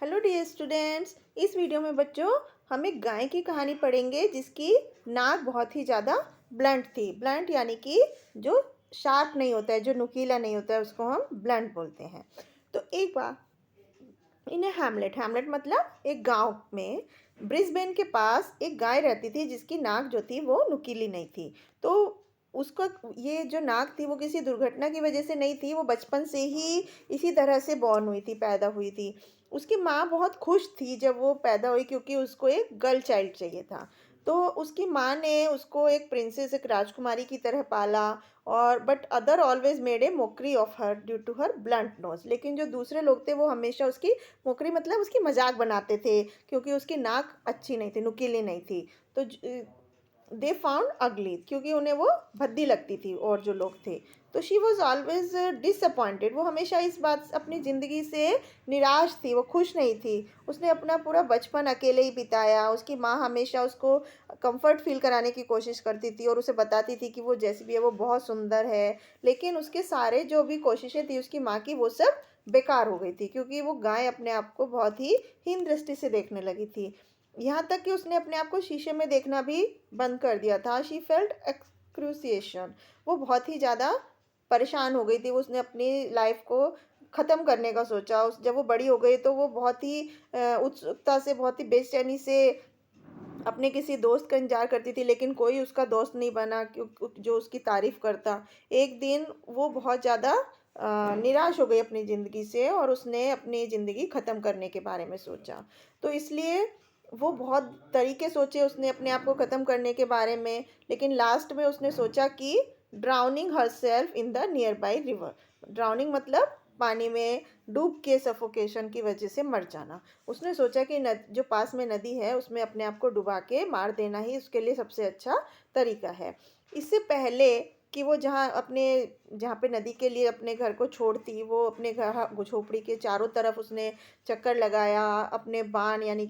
Hello dear students. इस video में बच्चों हम एक गाय की कहानी पढ़ेंगे जिसकी नाक बहुत ही ज़्यादा ब्लंट थी। ब्लंट यानी कि जो शार्प नहीं होता है, जो नुकीला नहीं होता है, उसको हम ब्लंट बोलते हैं। तो एक बार इन हैमलेट हैमलेट मतलब एक गांव में ब्रिस्बेन के पास एक गाय रहती थी जिसकी नाक जो थी वो नुकीली नहीं थी। तो उसका ये जो नाक थी वो किसी दुर्घटना की वजह से नहीं थी, वो बचपन से ही इसी तरह से बॉर्न हुई थी, पैदा हुई थी। उसकी माँ बहुत खुश थी जब वो पैदा हुई क्योंकि उसको एक गर्ल चाइल्ड चाहिए था। तो उसकी माँ ने उसको एक प्रिंसेस, एक राजकुमारी की तरह पाला। और but other always made a mockery of her due to her blunt nose. लेकिन जो दूसरे लोग थे वो हमेशा उसकी मोकरी मतलब उसकी मजाक बनाते थे क्योंकि उसकी नाक अच्छी नहीं थी, नुकीली नहीं थी। तो दे फाउंड अगली क्योंकि उन्हें वो भद्दी लगती थी और जो लोग थे। तो शी वॉज ऑलवेज डिसअपॉइंटेड। वो हमेशा इस बात अपनी ज़िंदगी से निराश थी, वो खुश नहीं थी। उसने अपना पूरा बचपन अकेले ही बिताया। उसकी माँ हमेशा उसको कंफर्ट फील कराने की कोशिश करती थी और उसे बताती थी कि वो जैसी भी है वो बहुत सुंदर है। लेकिन उसके सारे जो भी कोशिशें थी उसकी माँ की, वो सब बेकार हो गई थी क्योंकि वो गाय अपने आप को बहुत ही हीन दृष्टि से देखने लगी थी। यहाँ तक कि उसने अपने आप को शीशे में देखना भी बंद कर दिया था। She felt excruciation. वो बहुत ही ज़्यादा परेशान हो गई थी। उसने अपनी लाइफ को ख़त्म करने का सोचा। उस जब वो बड़ी हो गई तो वो बहुत ही उत्सुकता से, बहुत ही बेचैनी से अपने किसी दोस्त का इंतजार करती थी, लेकिन कोई उसका दोस्त नहीं बना जो उसकी तारीफ करता। एक दिन वो बहुत ज़्यादा निराश हो गई अपनी ज़िंदगी से और उसने अपनी ज़िंदगी ख़त्म करने के बारे में सोचा। तो इसलिए वो बहुत तरीके सोचे उसने अपने आप को ख़त्म करने के बारे में। लेकिन लास्ट में उसने सोचा कि drowning her self in the near by river. Drowning मतलब पानी में डूब के सफोकेशन की वजह से मर जाना। उसने सोचा कि जो पास में नदी है उसमें अपने आप को डुबा के मार देना ही उसके लिए सबसे अच्छा तरीका है। इससे पहले कि वो जहाँ पे नदी के लिए अपने घर को छोड़ती, वो अपने घर झोपड़ी के चारों तरफ उसने चक्कर लगाया। अपने बाण यानी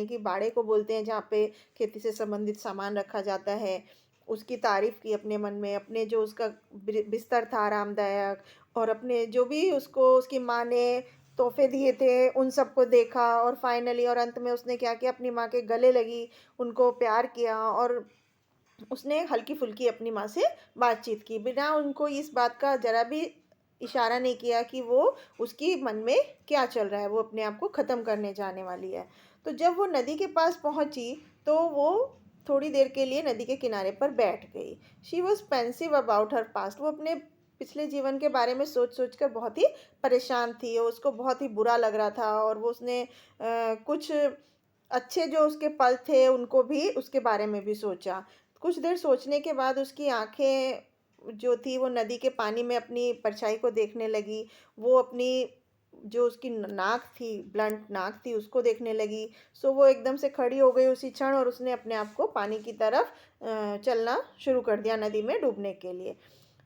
कि बाड़े को बोलते हैं जहाँ पे खेती से संबंधित सामान रखा जाता है, उसकी तारीफ की अपने मन में। अपने जो उसका बिस्तर था आरामदायक, और अपने जो भी उसको उसकी माँ ने तोहफे दिए थे उन सबको देखा। और फाइनली और अंत में उसने क्या किया, अपनी माँ के गले लगी, उनको प्यार किया और उसने हल्की फुल्की अपनी माँ से बातचीत की, बिना उनको इस बात का जरा भी इशारा नहीं किया कि वो उसकी मन में क्या चल रहा है, वो अपने आप को ख़त्म करने जाने वाली है। तो जब वो नदी के पास पहुंची तो वो थोड़ी देर के लिए नदी के किनारे पर बैठ गई। She was pensive about her past. वो अपने पिछले जीवन के बारे में सोच सोच कर बहुत ही परेशान थी और उसको बहुत ही बुरा लग रहा था। और वो उसने कुछ अच्छे जो उसके पल थे उनको भी, उसके बारे में भी सोचा। कुछ देर सोचने के बाद उसकी आँखें जो थी वो नदी के पानी में अपनी परछाई को देखने लगी। वो अपनी जो उसकी नाक थी, ब्लंट नाक थी, उसको देखने लगी। सो वो एकदम से खड़ी हो गई उसी क्षण और उसने अपने आप को पानी की तरफ चलना शुरू कर दिया नदी में डूबने के लिए।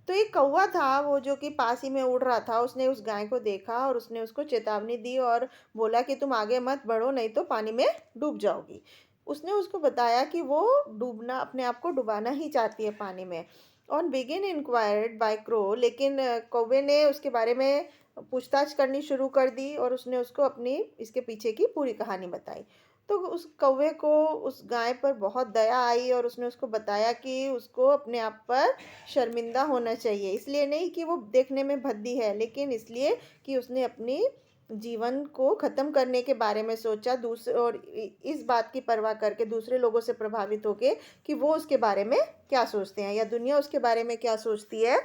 तो एक कौवा था वो जो कि पास ही में उड़ रहा था। उसने उस गाय को देखा और उसने उसको चेतावनी दी और बोला कि तुम आगे मत बढ़ो नहीं तो पानी में डूब जाओगी। उसने उसको बताया कि वो डूबना, अपने आप को डुबाना ही चाहती है पानी में। ऑन बिगिन इंक्वायर्ड बाय क्रो। लेकिन कौवे ने उसके बारे में पूछताछ करनी शुरू कर दी और उसने उसको अपनी इसके पीछे की पूरी कहानी बताई। तो उस कौवे को उस गाय पर बहुत दया आई और उसने उसको बताया कि उसको अपने आप पर शर्मिंदा होना चाहिए। इसलिए नहीं कि वो देखने में भद्दी है, लेकिन इसलिए कि उसने अपनी जीवन को ख़त्म करने के बारे में सोचा, दूसरे और इस बात की परवाह करके दूसरे लोगों से प्रभावित होके कि वो उसके बारे में क्या सोचते हैं या दुनिया उसके बारे में क्या सोचती है।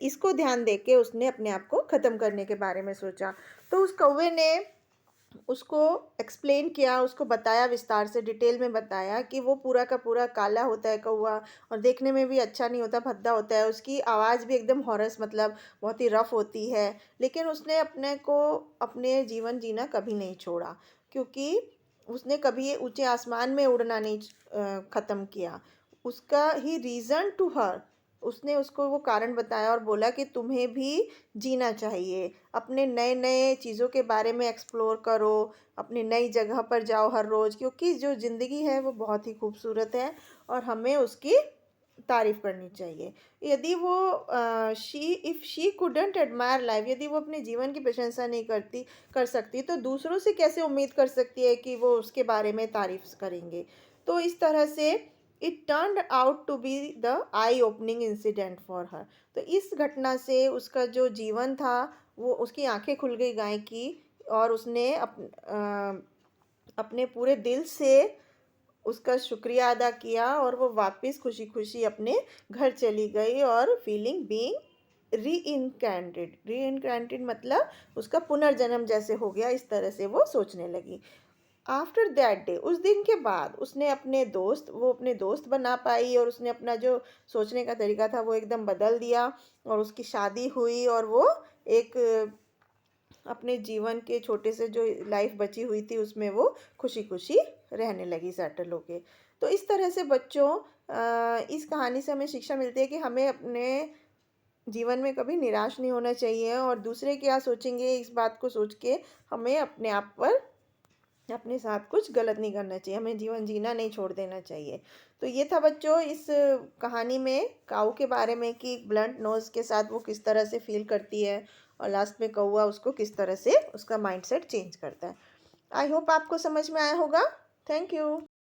इसको ध्यान दे के उसने अपने आप को ख़त्म करने के बारे में सोचा। तो उस कौवे ने उसको एक्सप्लेन किया, उसको बताया, विस्तार से डिटेल में बताया कि वो पूरा का पूरा काला होता है कौवा और देखने में भी अच्छा नहीं होता, भद्दा होता है। उसकी आवाज़ भी एकदम हॉरस मतलब बहुत ही रफ़ होती है। लेकिन उसने अपने को अपने जीवन जीना कभी नहीं छोड़ा क्योंकि उसने कभी ऊंचे आसमान में उड़ना नहीं ख़त्म किया। उसका ही रीज़न टू हर, उसने उसको वो कारण बताया और बोला कि तुम्हें भी जीना चाहिए। अपने नए नए चीज़ों के बारे में एक्सप्लोर करो, अपनी नई जगह पर जाओ हर रोज़, क्योंकि जो ज़िंदगी है वो बहुत ही खूबसूरत है और हमें उसकी तारीफ़ करनी चाहिए। यदि वो if she couldn't admire life, यदि वो अपने जीवन की प्रशंसा नहीं कर सकती, तो दूसरों से कैसे उम्मीद कर सकती है कि वो उसके बारे में तारीफ़ करेंगे। तो इस तरह से it turned out to be the eye opening incident for her. तो इस घटना से उसका जो जीवन था, वो उसकी आँखें खुल गई गाय की, और उसने अपने पूरे दिल से उसका शुक्रिया अदा किया, और वो वापस खुशी-खुशी अपने घर चली गई, और फीलिंग बीइंग रीइन्कार्नेटेड मतलब उसका पुनर्जन्म जैसे हो गया, इस तरह से वो सोचने लगी। आफ्टर दैट डे, उस दिन के बाद उसने अपने दोस्त बना पाई, और उसने अपना जो सोचने का तरीका था वो एकदम बदल दिया, और उसकी शादी हुई, और वो एक अपने जीवन के छोटे से जो लाइफ बची हुई थी उसमें वो खुशी-खुशी रहने लगी सेटल होके। तो इस तरह से बच्चों, इस कहानी से हमें शिक्षा मिलती है कि हमें अपने जीवन में कभी निराश नहीं होना चाहिए, और दूसरे क्या सोचेंगे इस बात को सोच के हमें अपने आप पर, अपने साथ कुछ गलत नहीं करना चाहिए, हमें जीवन जीना नहीं छोड़ देना चाहिए। तो ये था बच्चों इस कहानी में काऊ के बारे में, कि ब्लंट नोज़ के साथ वो किस तरह से फ़ील करती है, और लास्ट में कौवा उसको किस तरह से उसका माइंडसेट चेंज करता है। आई होप आपको समझ में आया होगा। Thank you.